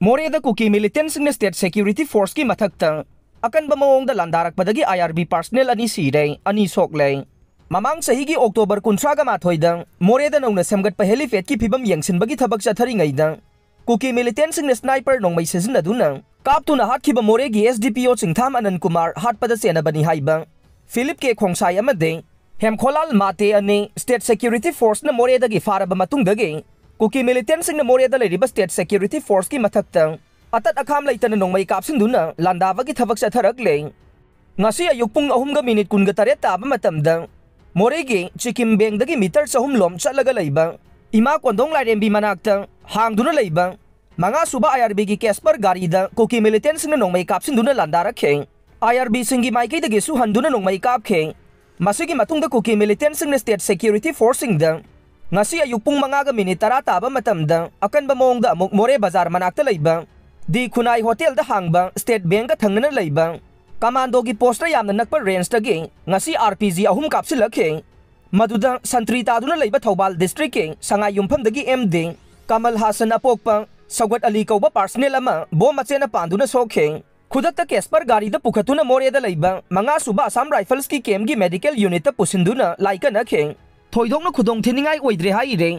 मोरेदा Kuki militants state security force की मथक्ता अकनबा मओंगदा लांदारकपदगी IRB personnel अनि सीरे अनि सोकले ममांग सही की अक्टोबर 18 मोरेदा नौना सेमगटपा हेलीपैड की फिबम यंगसिनबगी थबक चथरिङैदा कुकी मिलिटेंट्स स्नाइपर नोंमै सिजनदुना कापतुना हाटखिबा मोरेगी एसडीपीओ चिंगथाम अनंत कुमार हाटपदा सेनबनी हाइबा फिलिप के खोंसाई अमदे हेमखोलाल माते अने स्टेट सिक्योरिटी फोर्स न मोरेदगी फारबा मतुंगदगी कुकी मिलिटेंट्स मोरेदा लेरिबा स्टेट सिक्योरिटी फोर्स की मथक्ता अतत अखाम लैतना नोंमै कापसिंदुना लांदाबगी थबक चथरकले ngasi ayuk pung 3:19 ताबा मतमदा मोरेगी चिकिम बेंगदगी मीटर 3 लोम चलगा लैबा इमा कोंदोंग लाइरेंबी मनाक्ता हांगदुना लैबा मंगा सुबा आईआरबी की कैस्पर गारीदा कुकी मिलिटेंट्स ने नोंमै कापसिंदुना लांदारखे आईआरबी सिंगी माइकैदगी सुहंदुना नोंमै कापखे मसिगी मतुंगदा कुकी मिलिटेंट्स ने स्टेट सिक्योरिटी फोर्स सिंगदा ngasi ayuk pung 5:10 ताबा मतमदा अकनबा मोंगदा अमुक मोरे बाजार मनाक्ता लैबा दी खुनाई होटल दा हांगबा स्टेट बैंक का थंगना लैबा कमांडो की पोस्टर यामना नकपा रेंज तगे ngasi आरपीजी अहुम कापसिलखे मदुदा संतरी तादुना लैबा थौबाल डिस्ट्रिक्ट के संगाई युमफमदगी एमडी कमल हासन अपोकपा सौगत अली कौबा पर्सनेल अमा बो मचेना पांदुना सोखे खुदकता केस्पर गारीदा पुखतुना मोरेदा लैबा मंगा सुबा असम राइफल्स की केम की मेडिकल यूनिट पुसिंदुना लाइका नखे थोइदोंना खुदोंग थिनिंगाई ओइद्रे हाइरे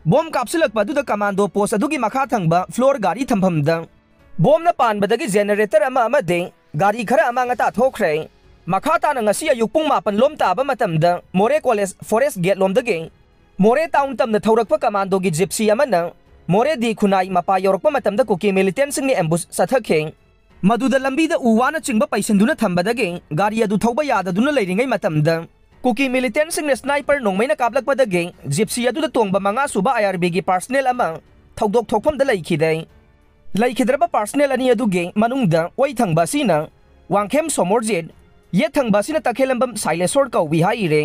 बोम कापसिलकपदुदा कमांडो पोस्ट अदुगी मखा थंगबा फ्लोर गारी थंफमदा बोमना पानबदगी जेनरेटर अमा अमदे गारी खरा अमांगता थोखरे मखा ताना ngasi ayuk pung 8 लोम ताबा मतमदा मोरे कॉलेज फॉरेस्ट गेट लोमदगे मोरे टाउन तमना थौरकपा कमांडो की जिप्सी अमना मोरे दी खुनाई मपा योरकपा मतमदा कुकी मिलिटेंट्स ने एम्बुश सथखे मदुदा लंबीदा उवाना चिंगबा पैसंदुना थंबदगे गारी अदु थौबा याददुना लेरिंगै मतमदा कुकी मिलिटेंट्स ने स्नाइपर नोंमैना कापलकपदगे जिप्सी अदुदा तोंगबा मंगा सुबा आईआरबी की पर्सनेल अमा थौदोक थोकफमदा लैखिदे लैखिद्रबा पर्सनेल अनि अदुगे मनुंगदा ओइ थंगबा सिना वांखेम सोमोरजेट ये थंगबा सिना तखेलंबम साइलेसोर कौबी हाइरे